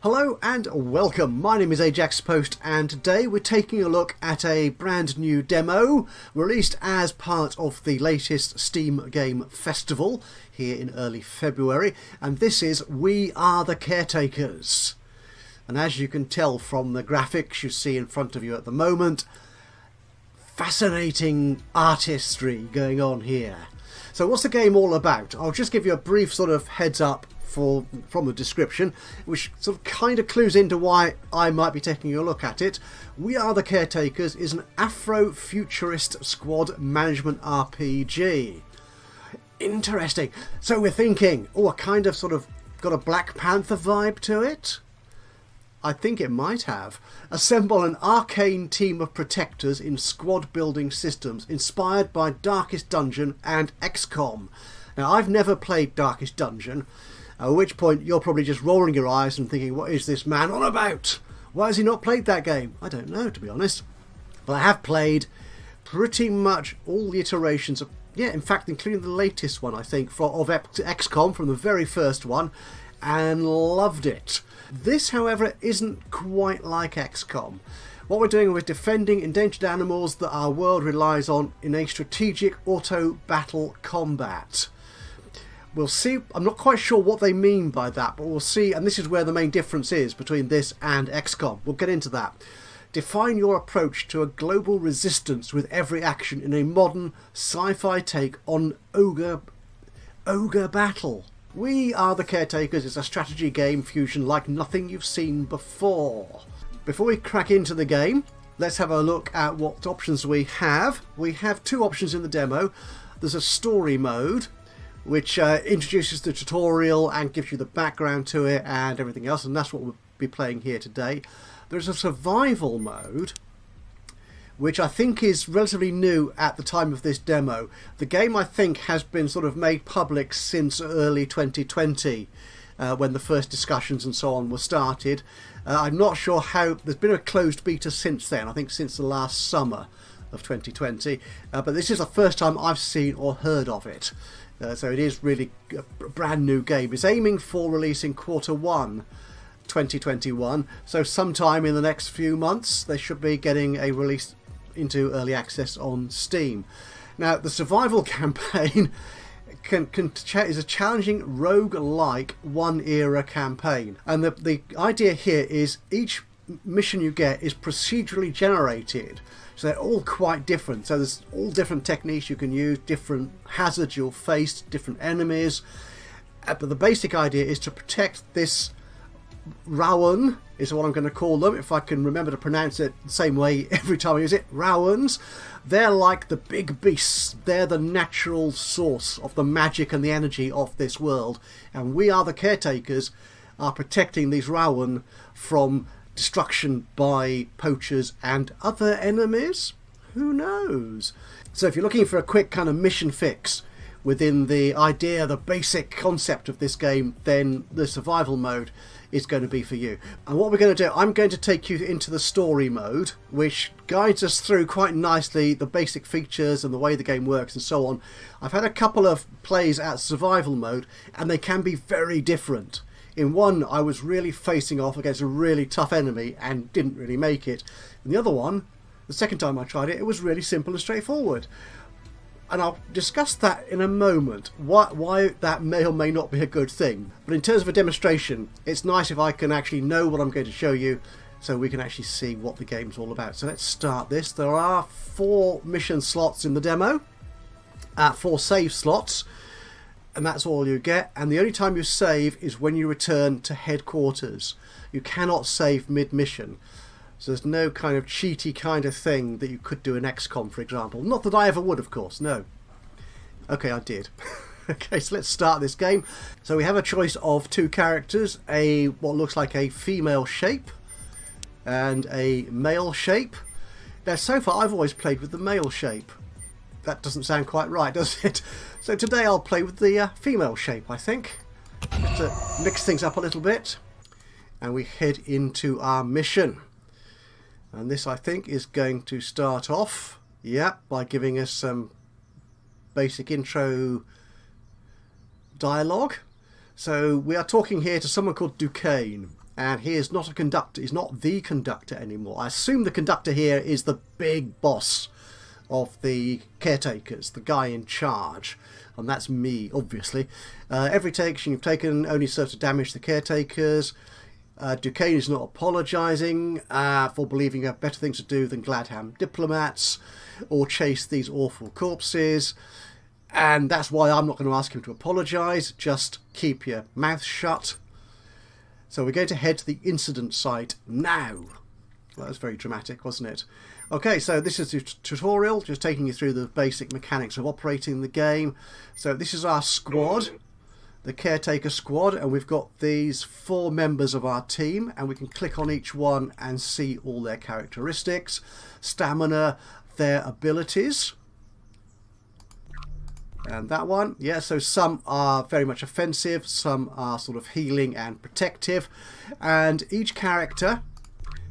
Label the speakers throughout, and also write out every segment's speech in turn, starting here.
Speaker 1: Hello and welcome, my name is Ajaxpost and today we're taking a look at a brand new demo released as part of the latest Steam Game Festival here in early February, and this is We Are The Caretakers. And as you can tell from the graphics you see in front of you at the moment, fascinating artistry going on here. So what's the game all about? I'll just give you a brief sort of heads up from the description, which sort of kind of clues into why I might be taking a look at it. We Are The Caretakers is an Afrofuturist squad management RPG. Interesting. So we're thinking, oh, a kind of sort of got a Black Panther vibe to it? I think it might have. Assemble an arcane team of protectors in squad building systems inspired by Darkest Dungeon and XCOM. Now, I've never played Darkest Dungeon, at which point you're probably just rolling your eyes and thinking, what is this man on about? Why has he not played that game? I don't know, to be honest. But I have played pretty much all the iterations of, yeah, in fact, including the latest one, I think, of XCOM from the very first one, and loved it. This, however, isn't quite like XCOM. What we're doing is defending endangered animals that our world relies on in a strategic auto-battle combat. We'll see. I'm not quite sure what they mean by that, but we'll see, and this is where the main difference is between this and XCOM. We'll get into that. Define your approach to a global resistance with every action in a modern sci-fi take on Ogre Battle. We Are The Caretakers is a strategy game fusion like nothing you've seen before. Before we crack into the game, let's have a look at what options we have. We have two options in the demo. There's a story mode, which introduces the tutorial and gives you the background to it and everything else, and that's what we'll be playing here today. There's a survival mode, which I think is relatively new at the time of this demo. The game, I think, has been sort of made public since early 2020, when the first discussions and so on were started. I'm not sure how. There's been a closed beta since then, I think since the last summer of 2020, but this is the first time I've seen or heard of it. So it is really a brand new game. It's aiming for release in Q1 2021, so sometime in the next few months they should be getting a release into early access on Steam. Now, the survival campaign is a challenging rogue-like one-era campaign, and the idea here is each mission you get is procedurally generated. So they're all quite different. So there's all different techniques you can use, different hazards you'll face, different enemies. But the basic idea is to protect this Rowan, is what I'm going to call them, if I can remember to pronounce it the same way every time I use it. Rowans. They're like the big beasts. They're the natural source of the magic and the energy of this world. And we are the caretakers, are protecting these Rowan from destruction by poachers and other enemies? Who knows? So if you're looking for a quick kind of mission fix within the idea, the basic concept of this game, then the survival mode is going to be for you. And what we're going to do, I'm going to take you into the story mode, which guides us through quite nicely the basic features and the way the game works and so on. I've had a couple of plays at survival mode and they can be very different. In one, I was really facing off against a really tough enemy and didn't really make it. In the other one, the second time I tried it, it was really simple and straightforward. And I'll discuss that in a moment, why that may or may not be a good thing. But in terms of a demonstration, it's nice if I can actually know what I'm going to show you so we can actually see what the game's all about. So let's start this. There are 4 mission slots in the demo, 4 save slots. And that's all you get, and the only time you save is when you return to headquarters. You cannot save mid-mission, so there's no kind of cheaty kind of thing that you could do in XCOM, for example. Not that I ever would, of course, no. Okay, I did. Okay, so let's start this game. So we have a choice of 2 characters, what looks like a female shape and a male shape. Now, so far I've always played with the male shape. That doesn't sound quite right, does it? So today I'll play with the female shape, I think. Just to mix things up a little bit. And we head into our mission. And this, I think, is going to start off, by giving us some basic intro dialogue. So we are talking here to someone called Duquesne. And he is not a conductor. He's not the conductor anymore. I assume the conductor here is the big boss of the caretakers, the guy in charge. And that's me, obviously. Every action you've taken only serves to damage the caretakers. Duquesne is not apologising for believing you have better things to do than Gladham diplomats or chase these awful corpses. And that's why I'm not going to ask him to apologise. Just keep your mouth shut. So we're going to head to the incident site now. Well, that was very dramatic, wasn't it? Okay, so this is the tutorial, just taking you through the basic mechanics of operating the game. So this is our squad, the Caretaker squad, and we've got these 4 members of our team, and we can click on each one and see all their characteristics, stamina, their abilities. And that one, yeah, so some are very much offensive, some are sort of healing and protective, and each character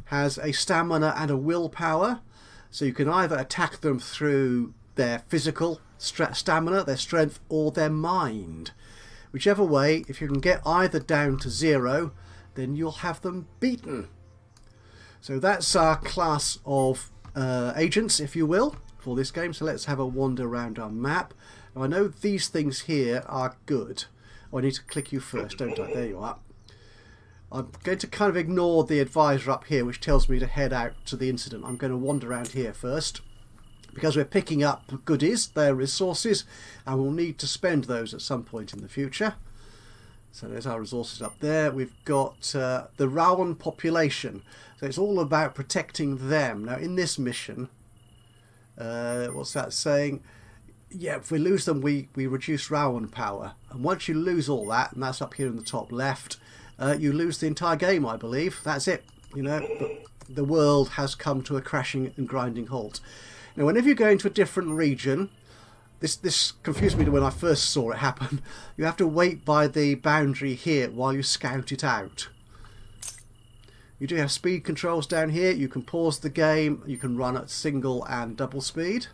Speaker 1: has a stamina and a willpower, so you can either attack them through their physical stamina, their strength, or their mind. Whichever way, if you can get either down to 0, then you'll have them beaten. So that's our class of agents, if you will, for this game. So let's have a wander around our map. Now, I know these things here are good. Oh, I need to click you first, don't I? There you are. I'm going to kind of ignore the advisor up here, which tells me to head out to the incident. I'm going to wander around here first, because we're picking up goodies, they're resources, and we'll need to spend those at some point in the future. So there's our resources up there. We've got the Rowan population. So it's all about protecting them. Now, in this mission, what's that saying? Yeah, if we lose them, we reduce Rowan power. And once you lose all that, and that's up here in the top left, you lose the entire game, I believe. That's it. You know, the world has come to a crashing and grinding halt. Now, whenever you go into a different region, this confused me when I first saw it happen. You have to wait by the boundary here while you scout it out. You do have speed controls down here. You can pause the game. You can run at single and double speed.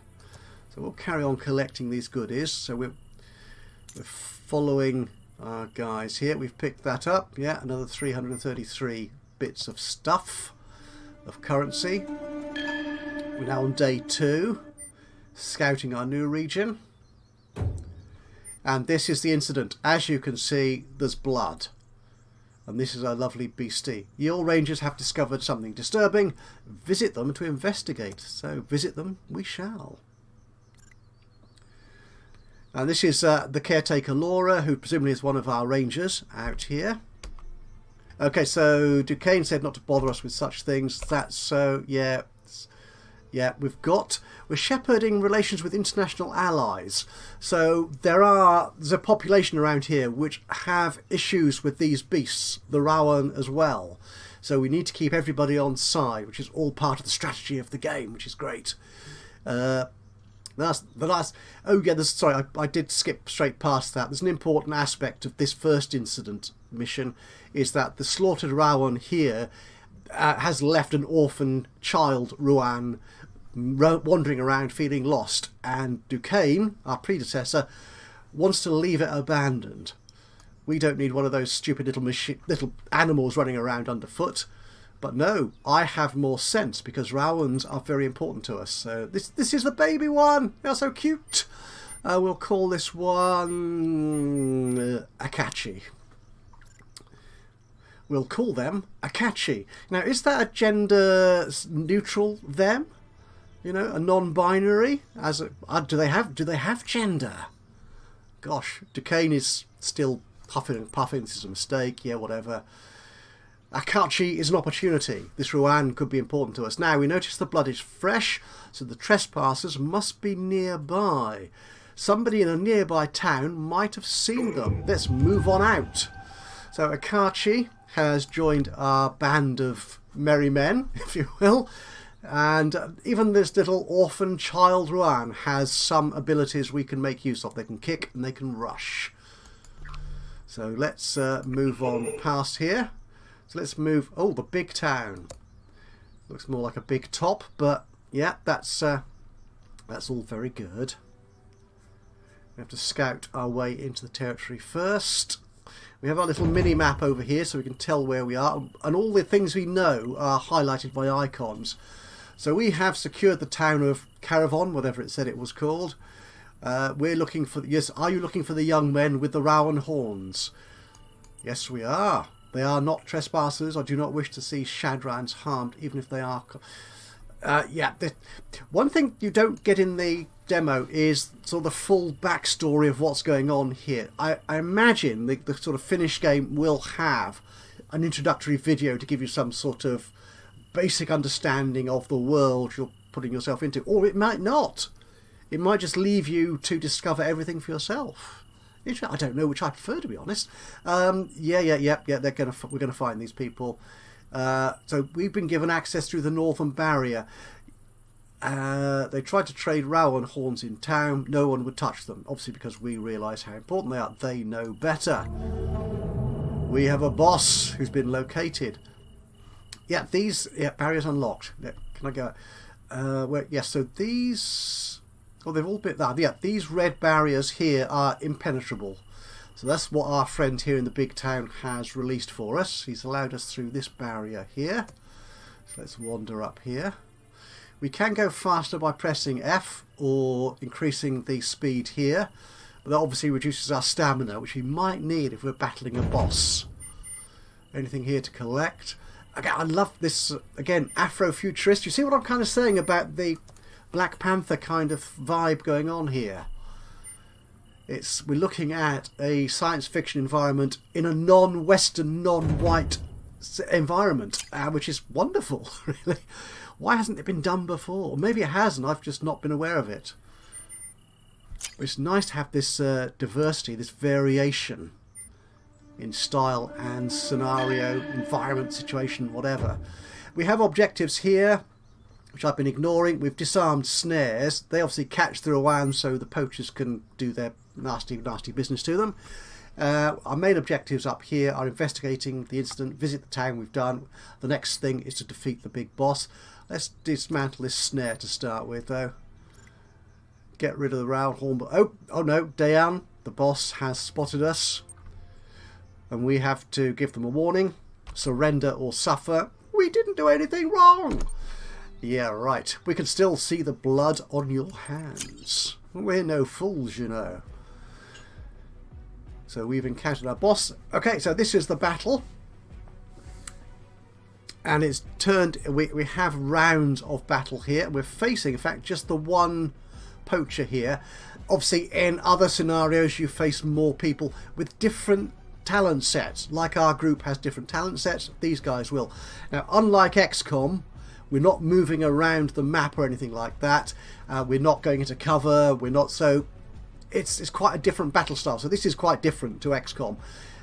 Speaker 1: So we'll carry on collecting these goodies. So we're following our guys here. We've picked that up. Yeah, another 333 bits of stuff, of currency. We're now on day 2, scouting our new region. And this is the incident. As you can see, there's blood. And this is our lovely beastie. Your rangers have discovered something disturbing. Visit them to investigate. So visit them we shall. And this is the caretaker Laura, who presumably is one of our rangers out here. Okay, so Duquesne said not to bother us with such things. That's so, yeah. Yeah, we're shepherding relations with international allies. So there's a population around here which have issues with these beasts, the Rowan as well. So we need to keep everybody on side, which is all part of the strategy of the game, which is great. Oh yeah, sorry, I did skip straight past that. There's an important aspect of this first incident mission, is that the slaughtered Rowan here has left an orphan child, Ruan, wandering around feeling lost, and Duquesne, our predecessor, wants to leave it abandoned. We don't need one of those stupid little animals running around underfoot. But no, I have more sense, because Rowans are very important to us. So this is the baby one. They're so cute. We'll call this one Akachi. We'll call them Akachi. Now, is that a gender neutral them? You know, a non-binary? Do they have gender? Gosh, Duquesne is still huffing and puffing. This is a mistake. Yeah, whatever. Akachi is an opportunity. This Ruan could be important to us. Now, we notice the blood is fresh, so the trespassers must be nearby. Somebody in a nearby town might have seen them. Let's move on out. So Akachi has joined our band of merry men, if you will. And even this little orphan child Ruan has some abilities we can make use of. They can kick and they can rush. So let's move on past here. So let's move... Oh, the big town. Looks more like a big top, but yeah, that's all very good. We have to scout our way into the territory first. We have our little mini-map over here so we can tell where we are. And all the things we know are highlighted by icons. So we have secured the town of Caravan, whatever it said it was called. We're looking for... Yes, are you looking for the young men with the rowan horns? Yes, we are. They are not trespassers. I do not wish to see Shadrans harmed, even if they are... yeah, one thing you don't get in the demo is sort of the full backstory of what's going on here. I imagine the sort of finished game will have an introductory video to give you some sort of basic understanding of the world you're putting yourself into, or it might not. It might just leave you to discover everything for yourself. I don't know which I prefer, to be honest. Yeah. We're gonna find these people. So we've been given access through the northern barrier. They tried to trade rowan horns in town. No one would touch them, obviously because we realise how important they are. They know better. We have a boss who's been located. Yeah, barriers unlocked. Yeah, can I go? Yes, so these... Oh, they've all been... Yeah, these red barriers here are impenetrable. So that's what our friend here in the big town has released for us. He's allowed us through this barrier here. So let's wander up here. We can go faster by pressing F or increasing the speed here. But that obviously reduces our stamina, which we might need if we're battling a boss. Anything here to collect? Again, I love this, again, Afrofuturist. You see what I'm kind of saying about the Black Panther kind of vibe going on here? We're looking at a science fiction environment in a non-Western, non-white environment, which is wonderful, really. Why hasn't it been done before? Maybe it has, and I've just not been aware of it. It's nice to have this diversity, this variation in style and scenario, environment, situation, whatever. We have objectives here, which I've been ignoring. We've disarmed snares. They obviously catch the Rowan so the poachers can do their nasty business to them. Our main objectives up here are investigating the incident, visit the town we've done. The next thing is to defeat the big boss. Let's dismantle this snare to start with, though. Get rid of the round horn. Oh no, Dayan, the boss, has spotted us. And we have to give them a warning. Surrender or suffer. We didn't do anything wrong. Yeah, right. We can still see the blood on your hands. We're no fools, you know. So we've encountered our boss. Okay, so this is the battle. And it's turned... We have rounds of battle here. We're facing, in fact, just the one poacher here. Obviously, in other scenarios, you face more people with different talent sets. Like our group has different talent sets, these guys will. Now, unlike XCOM, we're not moving around the map or anything like that. We're not going into cover. We're not... So it's quite a different battle style. So this is quite different to XCOM,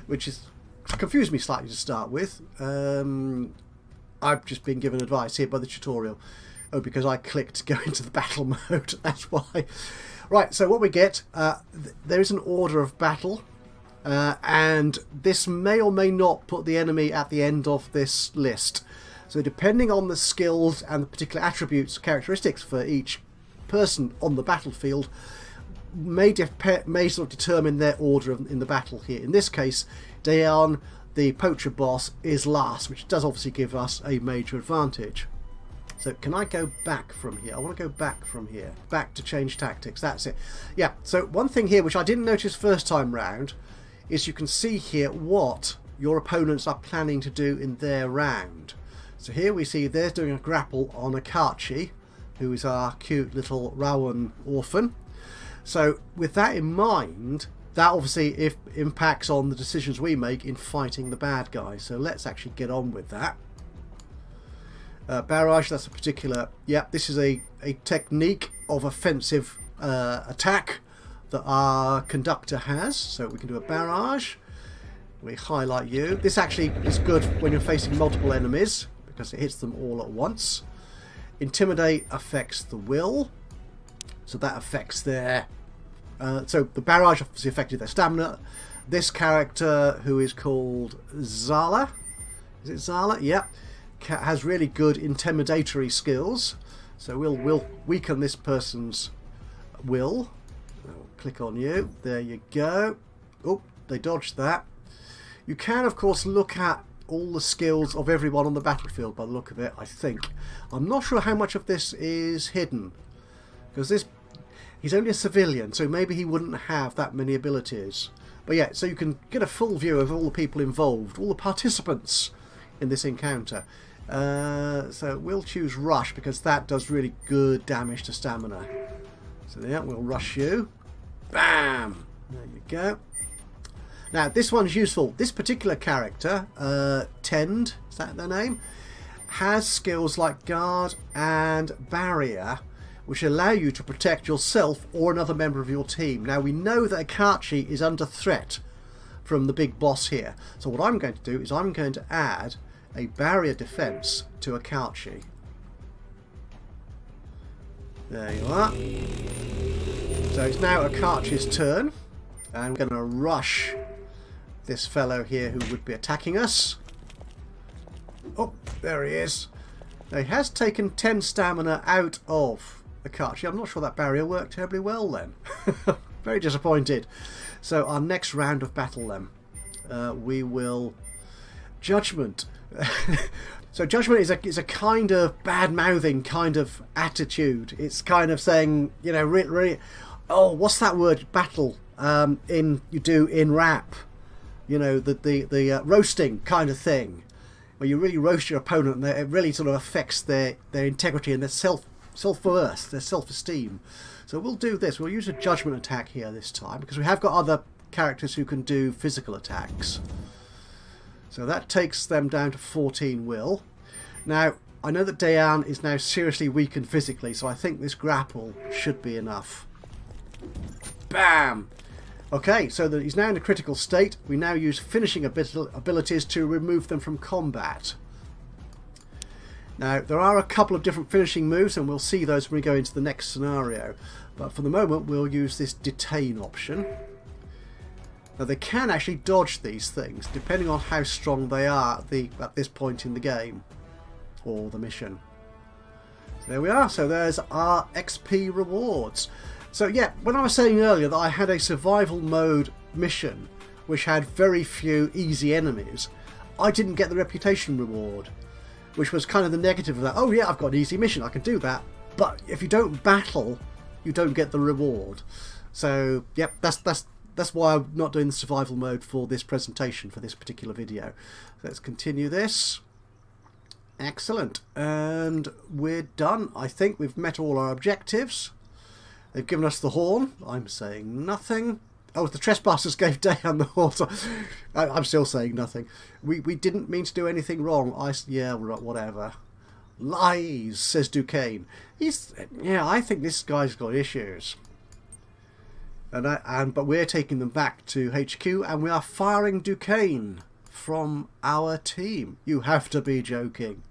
Speaker 1: which is confused me slightly to start with. I've just been given advice here by the tutorial. Oh, because I clicked go into the battle mode. That's why. Right, so what we get, there is an order of battle. And this may or may not put the enemy at the end of this list. So depending on the skills and the particular attributes, characteristics for each person on the battlefield, may sort of determine their order in the battle here. In this case, Dayan, the poacher boss, is last, which does obviously give us a major advantage. So can I go back from here? I want to go back from here. Back to change tactics. That's it. Yeah, so one thing here which I didn't notice first time round is you can see here what your opponents are planning to do in their round. So here we see they're doing a grapple on Akachi, who is our cute little Rowan orphan. So with that in mind, that obviously impacts on the decisions we make in fighting the bad guys. So let's actually get on with that. Barrage, that's a particular... Yeah, this is a technique of offensive attack that our conductor has. So we can do a barrage. We highlight you. This actually is good when you're facing multiple enemies because it hits them all at once. Intimidate affects the will. So that affects their... so the barrage obviously affected their stamina. This character, who is called Zala... Is it Zala? Yep. Has really good intimidatory skills. So we'll weaken this person's will. I'll click on you. There you go. Oh, they dodged that. You can, of course, look at all the skills of everyone on the battlefield by the look of it, I think. I'm not sure how much of this is hidden, because he's only a civilian, so maybe he wouldn't have that many abilities. But yeah, so you can get a full view of all the people involved, all the participants in this encounter. So we'll choose Rush, because that does really good damage to stamina. So yeah, we'll rush you. Bam! There you go. Now, this one's useful. This particular character, Tend, is that their name? Has skills like Guard and Barrier, which allow you to protect yourself or another member of your team. Now, we know that Akachi is under threat from the big boss here. So what I'm going to do is I'm going to add a Barrier defense to Akachi. There you are. So it's now Akachi's turn. And we're going to rush this fellow here who would be attacking us. Oh, there he is. Now, he has taken 10 stamina out of Akachi. I'm not sure that barrier worked terribly well then. Very disappointed. So our next round of battle then, we will Judgment. So Judgment is a kind of bad-mouthing kind of attitude. It's kind of saying, you know, really, oh, what's that word? Battle. You do in rap. You know, the roasting kind of thing, where you really roast your opponent, and it really sort of affects their integrity and their self-worth, their self-esteem. So we'll do this. We'll use a Judgment attack here this time, because we have got other characters who can do physical attacks. So that takes them down to 14 will. Now, I know that Dayan is now seriously weakened physically, so I think this grapple should be enough. Bam! Okay, so that he's now in a critical state. We now use finishing abilities to remove them from combat. Now, there are a couple of different finishing moves, and we'll see those when we go into the next scenario. But for the moment, we'll use this detain option. Now, they can actually dodge these things, depending on how strong they are at this point in the game, or the mission. So there we are. So there's our XP rewards. So yeah, when I was saying earlier that I had a survival mode mission which had very few easy enemies, I didn't get the reputation reward, which was kind of the negative of that. Oh yeah, I've got an easy mission, I can do that. But if you don't battle, you don't get the reward. So yep, that's why I'm not doing the survival mode for this presentation, for this particular video. Let's continue this. Excellent. And we're done. I think we've met all our objectives. They've given us the horn. I'm saying nothing. Oh, the trespassers gave Dayan the horn. So I'm still saying nothing. We didn't mean to do anything wrong. Yeah, whatever. Lies, says Duquesne. I think this guy's got issues. But we're taking them back to HQ, and we are firing Duquesne from our team. You have to be joking.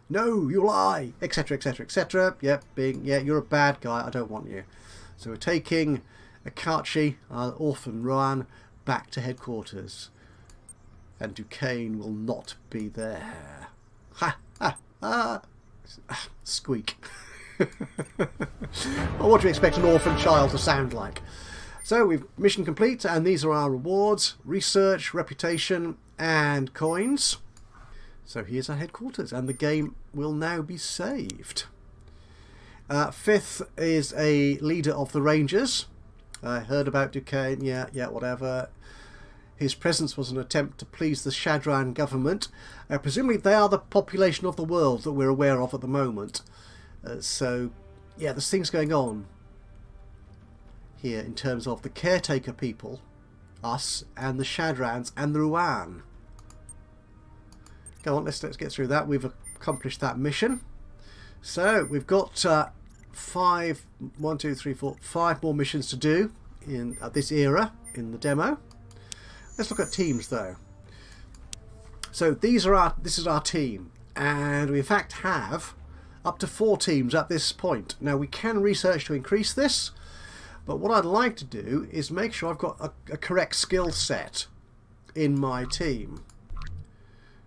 Speaker 1: No, you lie, etc, etc, etc. Yep, you're a bad guy, I don't want you. So we're taking Akachi, our orphan Rohan, back to headquarters. And Duquesne will not be there. Ha, ha, ha. Squeak. Well, what do you expect an orphan child to sound like? So we've mission complete, and these are our rewards: research, reputation, and coins. So here's our headquarters, and the game will now be saved. Fifth is a leader of the Rangers. I heard about Duquesne, yeah, whatever. His presence was an attempt to please the Shadran government. Presumably they are the population of the world that we're aware of at the moment. So, yeah, there's things going on here in terms of the caretaker people, us, and the Shadrans, and the Ruan. Go on, let's get through that. We've accomplished that mission. So we've got 5 more missions to do at this era in the demo. Let's look at teams though. So this is our team, and we in fact have up to 4 teams at this point. Now we can research to increase this, but what I'd like to do is make sure I've got a correct skill set in my team.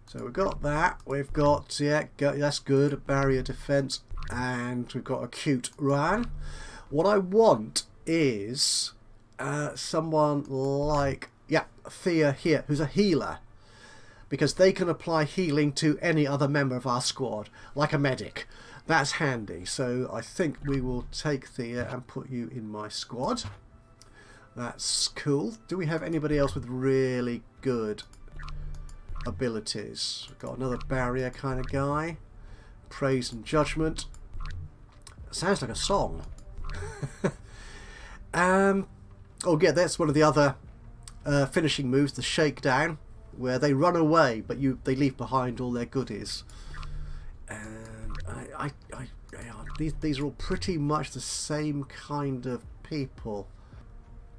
Speaker 1: So we've got that, we've got, that's good, barrier defense, and we've got acute Rohan. What I want is someone like Yeah, Thea here, who's a healer. Because they can apply healing to any other member of our squad, like a medic. That's handy. So I think we will take Thea and put you in my squad. That's cool. Do we have anybody else with really good abilities? We've got another barrier kind of guy. Praise and judgment. Sounds like a song. Oh yeah, that's one of the other finishing moves, the shakedown, where they run away, but they leave behind all their goodies. And these are all pretty much the same kind of people.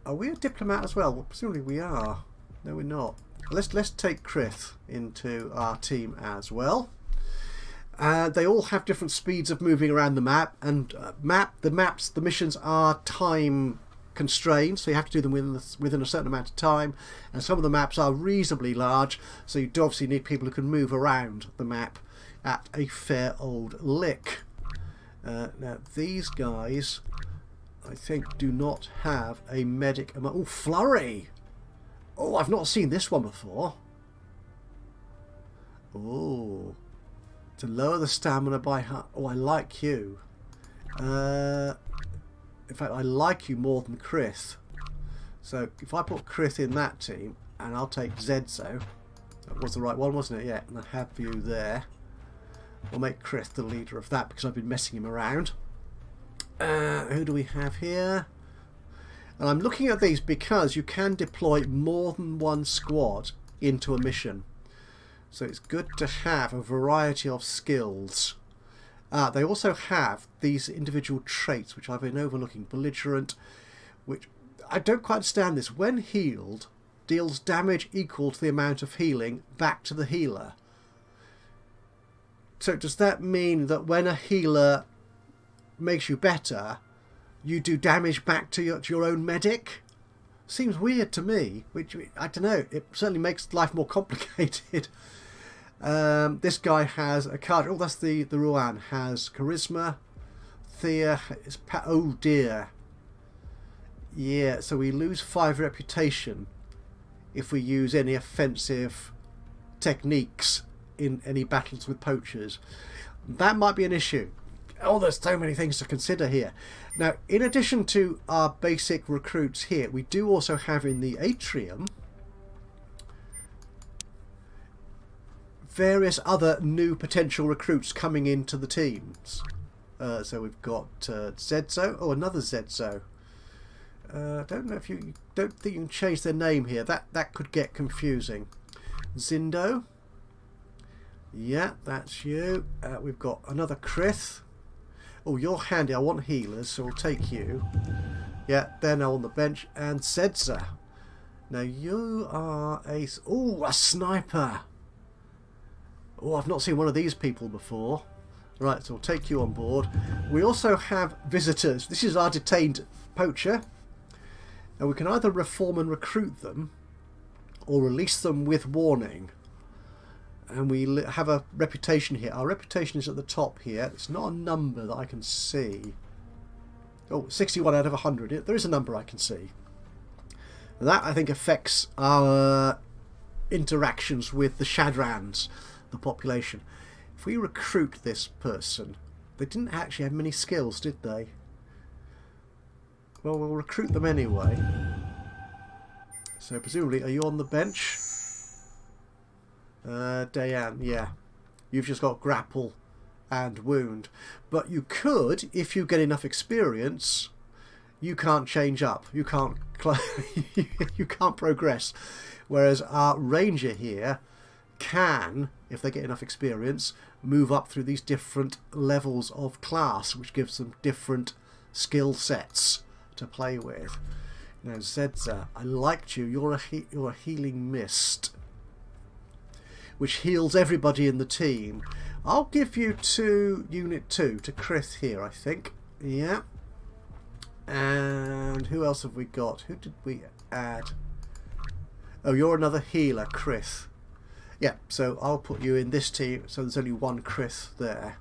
Speaker 1: Are we a diplomat as well? Well, presumably we are. No, we're not. Let's take Krith into our team as well. They all have different speeds of moving around the map, and the missions are time constrained, so you have to do them within a certain amount of time, and some of the maps are reasonably large, so you do obviously need people who can move around the map at a fair old lick. Now these guys, I think, do not have a medic. Oh, flurry! Oh, I've not seen this one before. Oh, to lower the stamina by half. Oh, I like you. In fact, I like you more than Krith. So if I put Krith in that team, and I'll take Zedzo. That was the right one, wasn't it? Yeah, and I have you there. We'll make Krith the leader of that because I've been messing him around. Who do we have here? And I'm looking at these because you can deploy more than one squad into a mission. So it's good to have a variety of skills. They also have these individual traits, which I've been overlooking. Belligerent, which I don't quite understand this. When healed, deals damage equal to the amount of healing back to the healer. So does that mean that when a healer makes you better, you do damage back to your own medic? Seems weird to me, which, I don't know, it certainly makes life more complicated. This guy has a card. Oh, that's the Ruan. Has charisma. Thea is oh dear. Yeah, so we lose 5 reputation if we use any offensive techniques in any battles with poachers. That might be an issue. Oh, there's so many things to consider here. Now, in addition to our basic recruits here, we do also have in the atrium various other new potential recruits coming into the teams. So we've got Zedzo. Oh, another Zedzo. Don't know if you don't think you can change their name here. That could get confusing. Zindo. Yeah, that's you. We've got another Krith. Oh, you're handy. I want healers, so we'll take you. Yeah, they're now on the bench. And Zedza. Now you are a sniper. Oh, I've not seen one of these people before. Right, so we'll take you on board. We also have visitors. This is our detained poacher. And we can either reform and recruit them or release them with warning. And we have a reputation here. Our reputation is at the top here. It's not a number that I can see. Oh, 61 out of 100. There is a number I can see. And that, I think, affects our interactions with the Shadrans, the population. If we recruit this person, they didn't actually have many skills, did they? Well, we'll recruit them anyway. So presumably, are you on the bench? Diane, yeah. You've just got grapple and wound. But you could, if you get enough experience, you can't change up. You can't you can't progress. Whereas our ranger here can, if they get enough experience, move up through these different levels of class, which gives them different skill sets to play with. Now, Zedza, I liked you. You're a healing mist, which heals everybody in the team. I'll give you to Unit 2, to Krith here, I think. Yeah. And who else have we got? Who did we add? Oh, you're another healer, Krith. Yeah, so I'll put you in this team, so there's only one Krith there.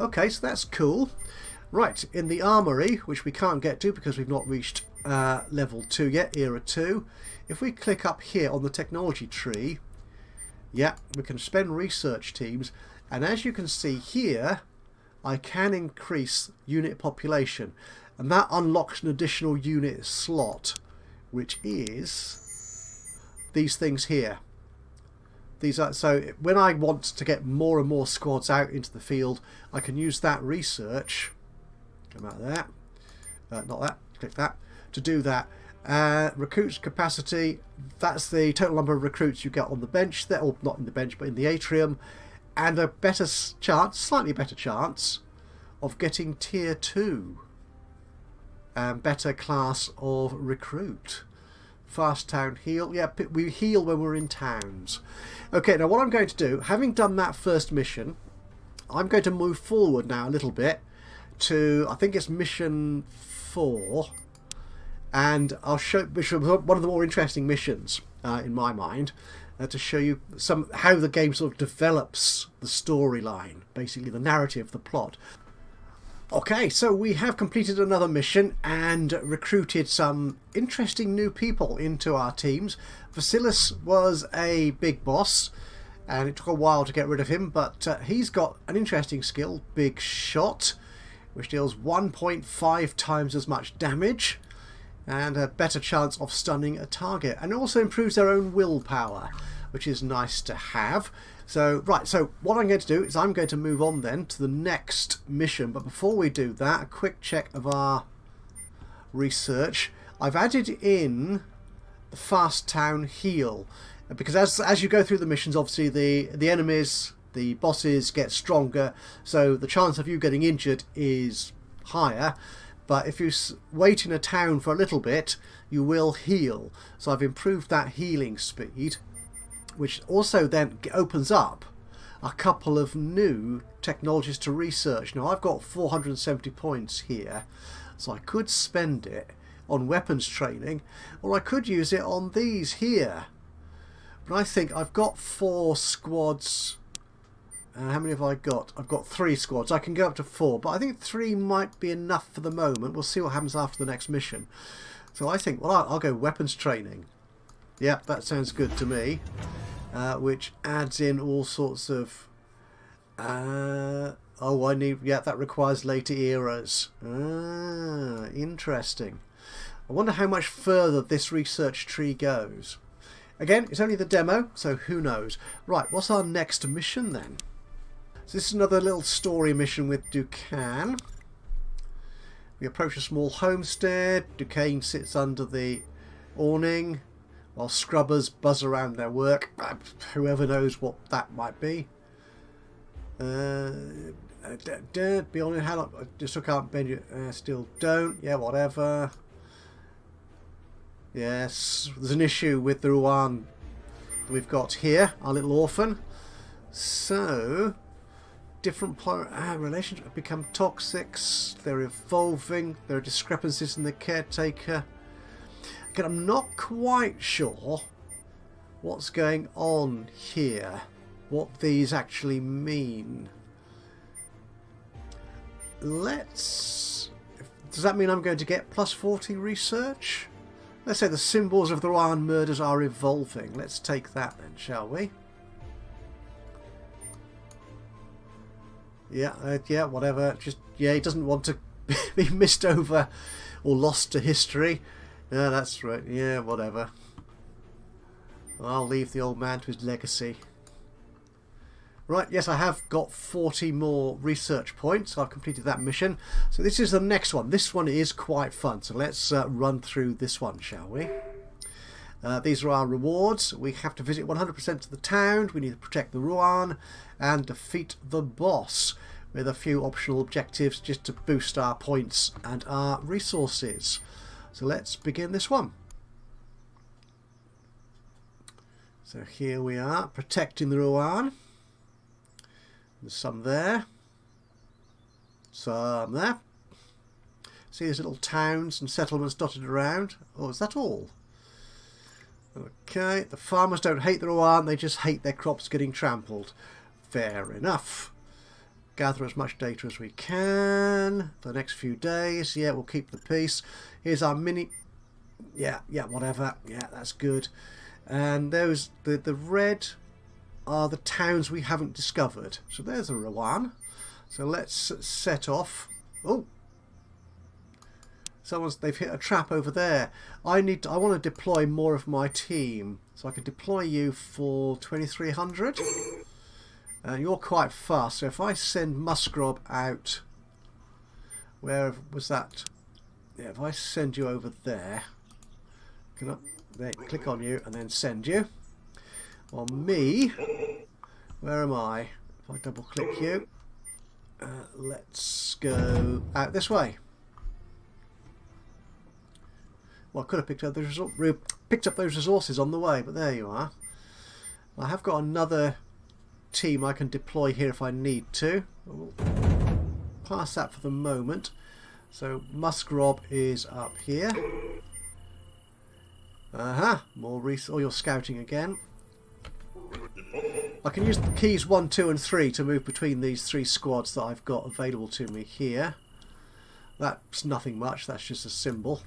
Speaker 1: Okay, so that's cool. Right, in the armory, which we can't get to because we've not reached level 2 yet, era 2. If we click up here on the technology tree, yeah, we can spend research teams, and as you can see here, I can increase unit population, and that unlocks an additional unit slot, which is these things here. These are, so when I want to get more and more squads out into the field, I can use that research. Come out of that. Not that. Click that. To do that. Recruits capacity. That's the total number of recruits you get on the bench. There, or not in the bench, but in the atrium. And a better chance, slightly better chance, of getting tier 2. And better class of recruit. Fast town heal. Yeah, we heal when we're in towns. Okay, now what I'm going to do, having done that first mission, I'm going to move forward now a little bit to, I think it's mission 4, and I'll show, which was one of the more interesting missions in my mind, to show you how the game sort of develops the storyline, basically the narrative, the plot. Okay, so we have completed another mission and recruited some interesting new people into our teams. Vasilis was a big boss, and it took a while to get rid of him, but he's got an interesting skill, Big Shot, which deals 1.5 times as much damage and a better chance of stunning a target. And it also improves their own willpower, which is nice to have. So, right, so what I'm going to do is I'm going to move on then to the next mission. But before we do that, a quick check of our research. I've added in the Fast Town Heal, because as you go through the missions, obviously the enemies, the bosses get stronger, so the chance of you getting injured is higher. But if you wait in a town for a little bit, you will heal. So I've improved that healing speed, which also then opens up a couple of new technologies to research. Now I've got 470 points here, so I could spend it on weapons training, or I could use it on these here. But I think I've got 4 squads. How many have I got? I've got 3 squads. I can go up to 4, but I think 3 might be enough for the moment. We'll see what happens after the next mission. So I think, well, I'll go weapons training. Yep, that sounds good to me. Which adds in all sorts of... oh, I need... Yeah, that requires later eras. Interesting. I wonder how much further this research tree goes. Again, it's only the demo, so who knows. Right, what's our next mission then? So this is another little story mission with Duquesne. We approach a small homestead. Duquesne sits under the awning while scrubbers buzz around their work. Whoever knows what that might be. Be on it. How long? I just can't bend you. Still don't. Yeah, whatever. Yes, there's an issue with the Rouen that we've got here, our little orphan. So, different relationships become toxic. They're evolving. There are discrepancies in the caretaker. Again, I'm not quite sure what's going on here, what these actually mean. Does that mean I'm going to get plus 40 research? Let's say the symbols of the Rouen murders are evolving. Let's take that then, shall we? Yeah, yeah, whatever. Just, yeah, he doesn't want to be missed over or lost to history. Yeah, that's right. Yeah, whatever. I'll leave the old man to his legacy. Right, yes, I have got 40 more research points. I've completed that mission. So this is the next one. This one is quite fun. So let's run through this one, shall we? These are our rewards. We have to visit 100% of the town. We need to protect the Rouen and defeat the boss, with a few optional objectives just to boost our points and our resources. So let's begin this one. So here we are, protecting the Rouen. There's some there. Some there. See these little towns and settlements dotted around. Oh, is that all? Okay, the farmers don't hate the Rouen, they just hate their crops getting trampled. Fair enough. Gather as much data as we can for the next few days. Yeah, we'll keep the peace. Here's our mini... Yeah, whatever. Yeah, that's good. And those the red are the towns we haven't discovered. So there's a Rowan. So let's set off. Oh, they've hit a trap over there. I want to deploy more of my team, so I can deploy you for 2300. You're quite fast, so if I send Musgrove out, where was that? Yeah, if I send you over there, click on you and then send you. On me, where am I? If I double click you, let's go out this way. Well, I could have picked up those resources on the way, but there you are. I have got another team I can deploy here if I need to. We'll pass that for the moment. So Musgrove is up here. More resources. Oh, you're scouting again. I can use the keys 1, 2 and 3 to move between these 3 squads that I've got available to me here. That's nothing much, that's just a symbol.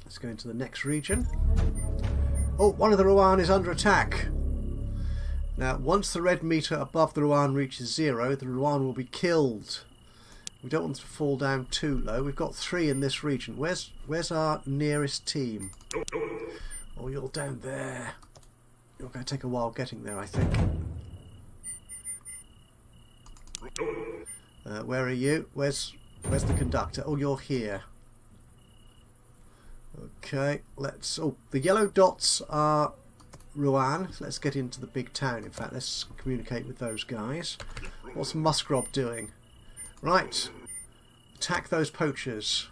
Speaker 1: Let's go into the next region. Oh, one of the Rowan is under attack. Now, once the red meter above the Rowan reaches 0, the Rowan will be killed. We don't want to fall down too low. We've got 3 in this region. Where's our nearest team? Oh, you're down there. You're going to take a while getting there, I think. Where are you? Where's the conductor? Oh, you're here. Okay, oh, the yellow dots are Rowan. So let's get into the big town. In fact, let's communicate with those guys. What's Musgrove doing? Right, attack those poachers.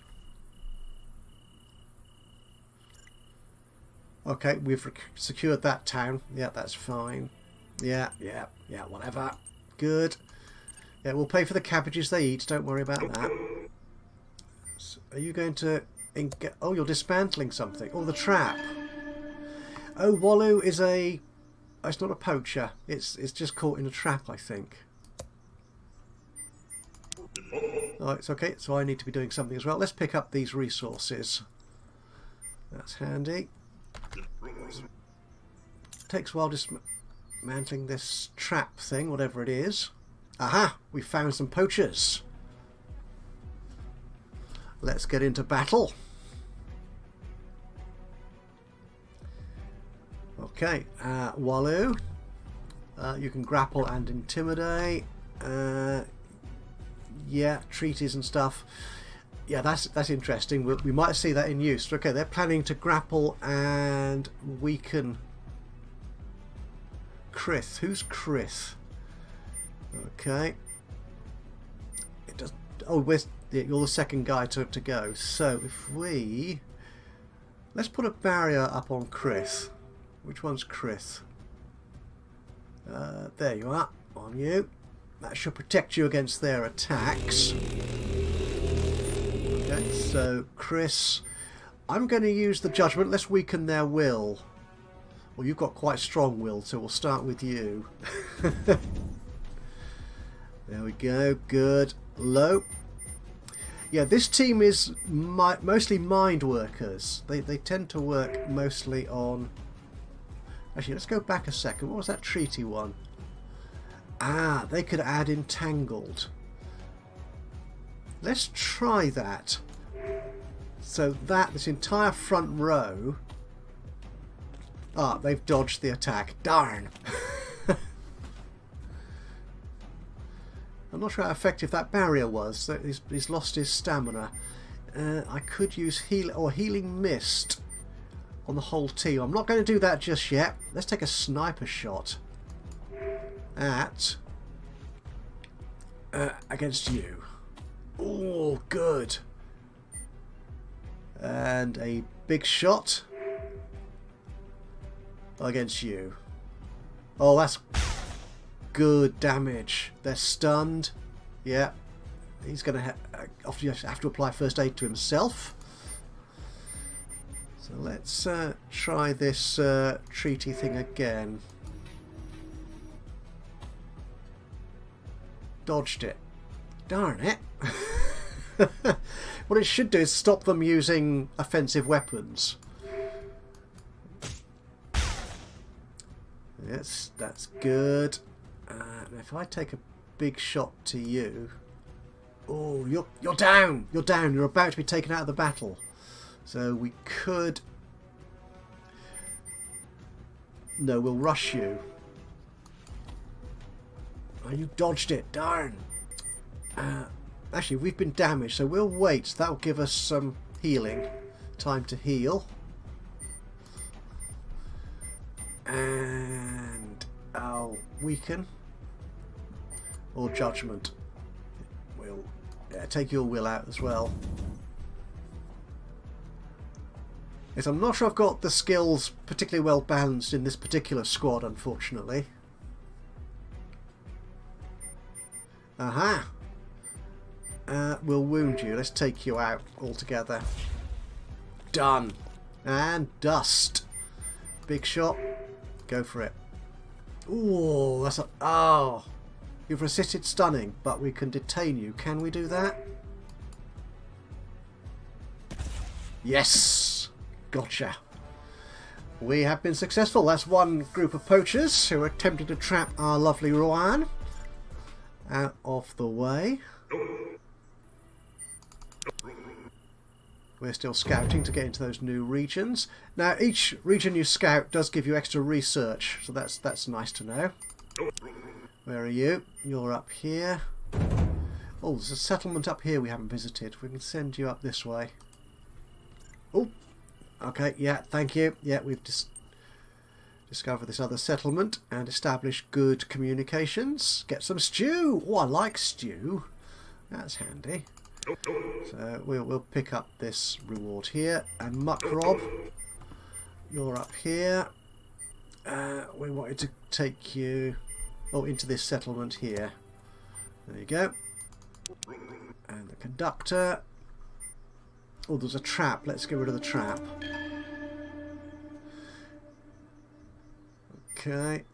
Speaker 1: Okay, we've secured that town. Yeah, that's fine. Yeah, whatever. Good. Yeah, we'll pay for the cabbages they eat. Don't worry about that. So, are you going to... Oh, you're dismantling something. Oh, the trap. Oh, Wallu is a... Oh, it's not a poacher. It's just caught in a trap, I think. Oh, it's okay. So I need to be doing something as well. Let's pick up these resources. That's handy. Takes a while dismantling this trap thing, whatever it is. Aha! We found some poachers. Let's get into battle. Okay, Wallu, you can grapple and intimidate. Yeah, treaties and stuff. Yeah, that's interesting. We might see that in use. Okay, they're planning to grapple and weaken Krith. Who's Krith? Okay. It does. Oh, you're the second guy to go. So if let's put a barrier up on Krith. Which one's Krith? There you are. On you. That should protect you against their attacks. Okay, so Chris, I'm going to use the judgment. Let's weaken their will. Well, you've got quite strong will, so we'll start with you. There we go. Good. Low. Yeah, this team is mostly mind workers. They tend to work mostly on... Actually, let's go back a second. What was that treaty one? Ah, they could add entangled. Let's try that. So this entire front row... Ah, they've dodged the attack. Darn! I'm not sure how effective that barrier was. He's lost his stamina. I could use healing mist on the whole team. I'm not going to do that just yet. Let's take a sniper shot at against you. Oh, good. And a big shot against you. Oh, that's good damage. They're stunned. Yeah. He's going to have to apply first aid to himself. So let's try this treaty thing again. Dodged it. Darn it. What it should do is stop them using offensive weapons. Yes, that's good. If I take a big shot to you... Oh, you're down! You're down! You're about to be taken out of the battle. So we could... No, we'll rush you. Oh, you dodged it. Darn! Actually, we've been damaged, so we'll wait. That'll give us some healing. Time to heal. And I'll weaken. Or judgment. We'll take your will out as well. Yes, I'm not sure I've got the skills particularly well balanced in this particular squad, unfortunately. Aha! We'll wound you. Let's take you out altogether. Done. And dust. Big shot. Go for it. Ooh, that's a... Oh! You've resisted stunning, but we can detain you. Can we do that? Yes! Gotcha. We have been successful. That's one group of poachers who are attempting to trap our lovely Rowan. Out of the way. We're still scouting to get into those new regions. Now, each region you scout does give you extra research, so that's nice to know. Where are you? You're up here. Oh, there's a settlement up here we haven't visited. We can send you up this way. Oh, okay, yeah, thank you. Yeah, we've discovered this other settlement and established good communications. Get some stew. Oh, I like stew. That's handy. So we'll pick up this reward here. And Muckrob, you're up here. We wanted to take you into this settlement here. There you go. And the conductor. Oh, there's a trap. Let's get rid of the trap. Okay.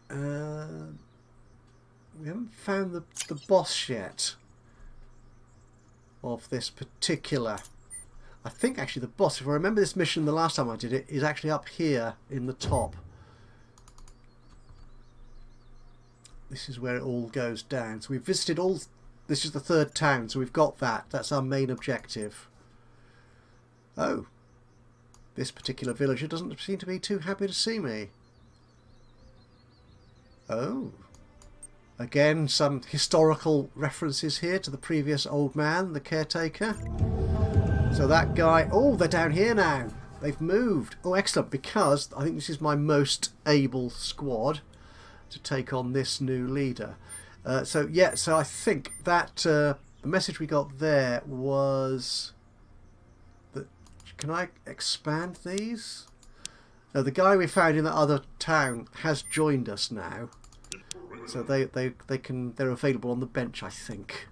Speaker 1: We haven't found the boss yet of this particular... I think actually the boss, if I remember this mission the last time I did it, is actually up here in the top. This is where it all goes down. So we've visited all... This is the third town, so we've got that. That's our main objective. Oh. This particular villager doesn't seem to be too happy to see me. Oh. Again, some historical references here to the previous old man, the caretaker. So that guy... Oh, they're down here now. They've moved. Oh, excellent, because I think this is my most able squad to take on this new leader. So I think that the message we got there was that... Can I expand these? No, the guy we found in that other town has joined us now. So they're available on the bench, I think.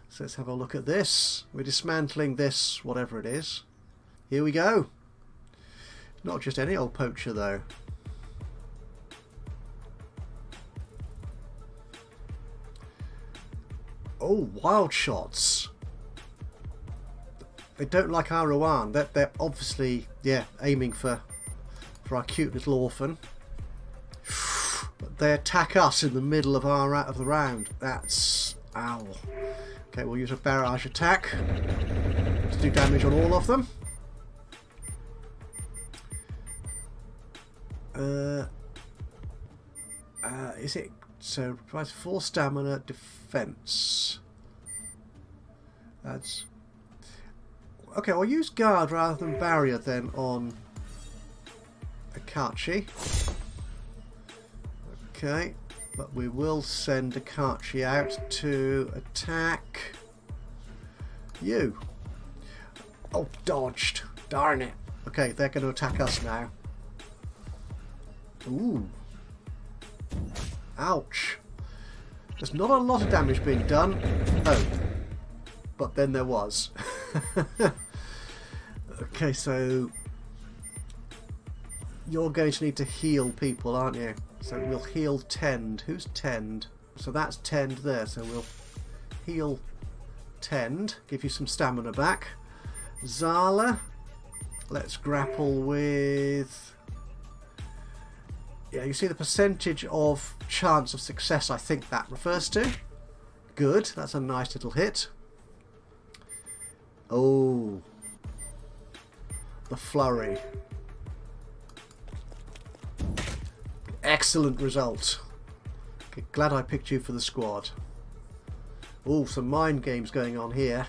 Speaker 1: So let's have a look at this. We're dismantling this, whatever it is. Here we go. Not just any old poacher though. Oh, wild shots. They don't like our Rowan. They're obviously, yeah, aiming for our cute little orphan. But they attack us in the middle of the round. That's... Ow. Okay, we'll use a barrage attack to do damage on all of them. Is it... So, provides 4 stamina, defense. That's... Okay, I'll use guard rather than barrier then on Akachi. Okay, but we will send Akachi out to attack you. Oh, dodged. Darn it. Okay, they're going to attack us now. Ooh. Ouch. There's not a lot of damage being done. Oh. But then there was. Okay, so you're going to need to heal people, aren't you? So we'll heal Tend. Who's Tend? So that's Tend there. So we'll heal tend. Give you some stamina back. Zala. Let's grapple with... Yeah, you see the percentage of chance of success I think that refers to. Good, that's a nice little hit. Oh. The flurry. Excellent result. Okay, glad I picked you for the squad. Oh, some mind games going on here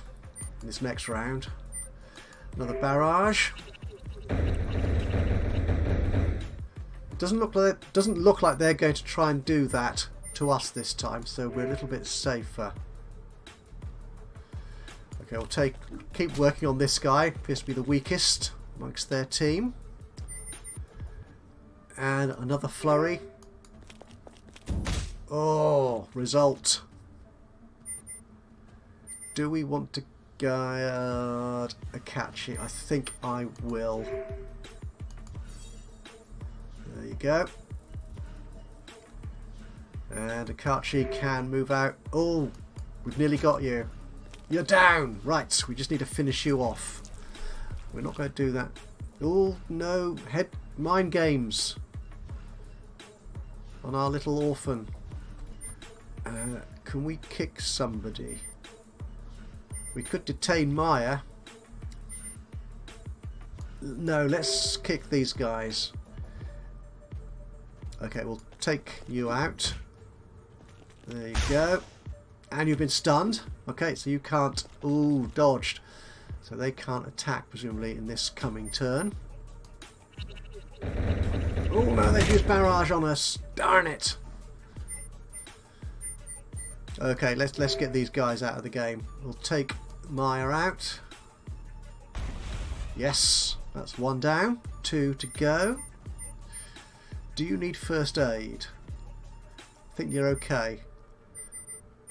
Speaker 1: in this next round. Another barrage. It doesn't look like they're going to try and do that to us this time, so we're a little bit safer. Okay, we'll keep working on this guy. Appears to be the weakest amongst their team. And another flurry. Oh, result. Do we want to guard Akachi? I think I will. There you go. And Akachi can move out. Oh, we've nearly got you. You're down. Right, we just need to finish you off. We're not going to do that. Oh, no. Mind games. On our little orphan. Can we kick somebody? We could detain Maya. No, let's kick these guys. Okay, we'll take you out. There you go. And you've been stunned. Okay, so you can't... Ooh, dodged. So they can't attack, presumably, in this coming turn. Oh, no, they've used barrage on us. Darn it. Okay, let's get these guys out of the game. We'll take Maya out. Yes, that's one down. 2 to go. Do you need first aid? I think you're okay.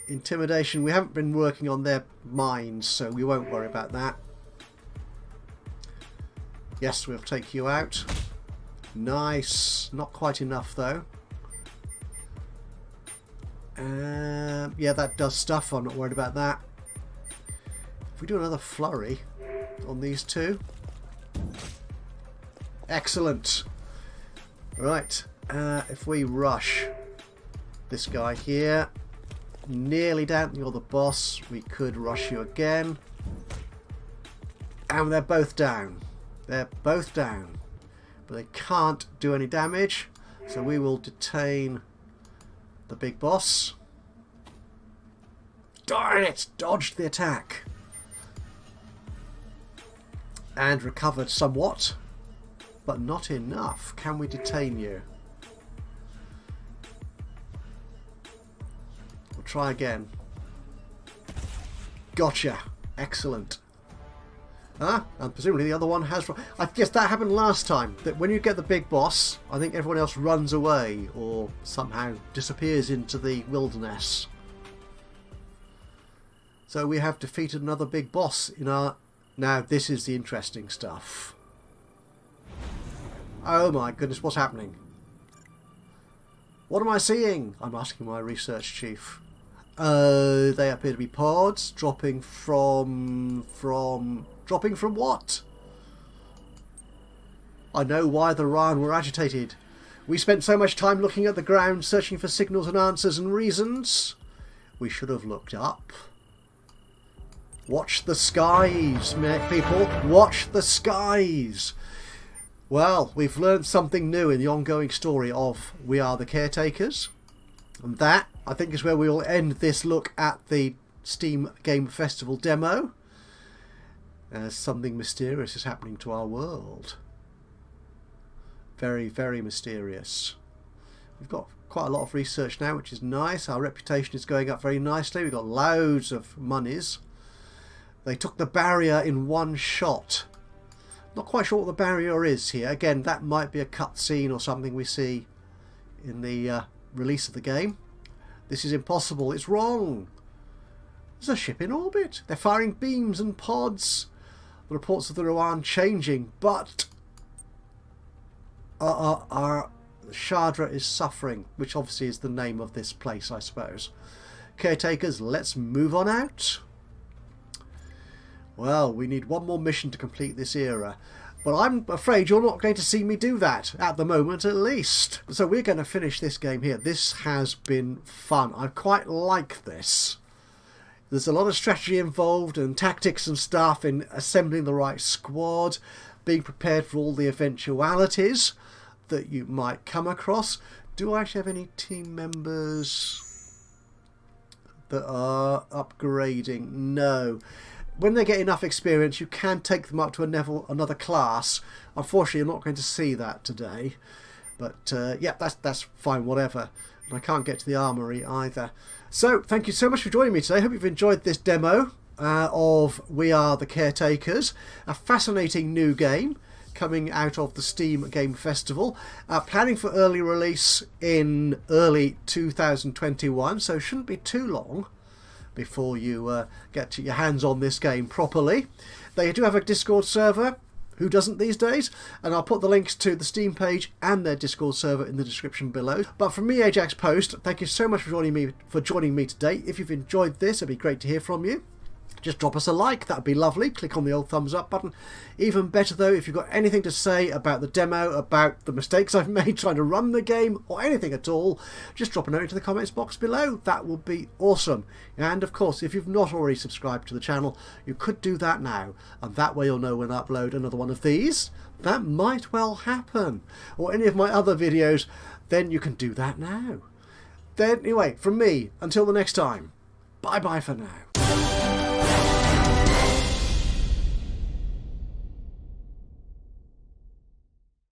Speaker 1: Intimidation, we haven't been working on their minds, so we won't worry about that. Yes, we'll take you out. Nice. Not quite enough, though. Yeah, that does stuff. I'm not worried about that. If we do another flurry on these two. Excellent. Right. If we rush this guy here. Nearly down. You're the boss. We could rush you again. And they're both down. They're both down. But they can't do any damage. So we will detain the big boss. Darn it! Dodged the attack. And recovered somewhat. But not enough. Can we detain you? We'll try again. Gotcha. Excellent. And presumably the other one has... I guess that happened last time. That when you get the big boss, I think everyone else runs away or somehow disappears into the wilderness. So we have defeated another big boss in our... Now this is the interesting stuff. Oh my goodness, what's happening? What am I seeing? I'm asking my research chief. They appear to be pods dropping from what? I know why the Rhan were agitated. We spent so much time looking at the ground, searching for signals and answers and reasons. We should have looked up. Watch the skies, people. Watch the skies. Well, we've learned something new in the ongoing story of We Are The Caretakers. And that, I think, is where we will end this look at the Steam Game Festival demo. As something mysterious is happening to our world. Very, very mysterious. We've got quite a lot of research now, which is nice. Our reputation is going up very nicely. We've got loads of monies. They took the barrier in one shot. Not quite sure what the barrier is here. Again, that might be a cutscene or something we see in the release of the game. This is impossible. It's wrong. There's a ship in orbit. They're firing beams and pods. The reports of the Rhan changing, but our Shadra is suffering, which obviously is the name of this place, I suppose. Caretakers, let's move on out. Well, we need one more mission to complete this era. But I'm afraid you're not going to see me do that, at the moment at least. So we're going to finish this game here. This has been fun. I quite like this. There's a lot of strategy involved and tactics and stuff in assembling the right squad, being prepared for all the eventualities that you might come across. Do I actually have any team members that are upgrading? No. When they get enough experience, you can take them up to another class. Unfortunately, you're not going to see that today. But yeah, that's fine, whatever. And I can't get to the armory either. So, thank you so much for joining me today. I hope you've enjoyed this demo of We Are The Caretakers. A fascinating new game coming out of the Steam Game Festival. Planning for early release in early 2021, so it shouldn't be too long before you get your hands on this game properly. They do have a Discord server. Who doesn't these days? And I'll put the links to the Steam page and their Discord server in the description below. But from me, Ajaxpost, thank you so much for joining me today. If you've enjoyed this, it'd be great to hear from you. Just drop us a like, that'd be lovely. Click on the old thumbs up button. Even better though, if you've got anything to say about the demo, about the mistakes I've made trying to run the game, or anything at all, just drop a note into the comments box below. That would be awesome. And of course, if you've not already subscribed to the channel, you could do that now. And that way you'll know when I upload another one of these. That might well happen. Or any of my other videos, then you can do that now. Then anyway, from me, until the next time, bye bye for now.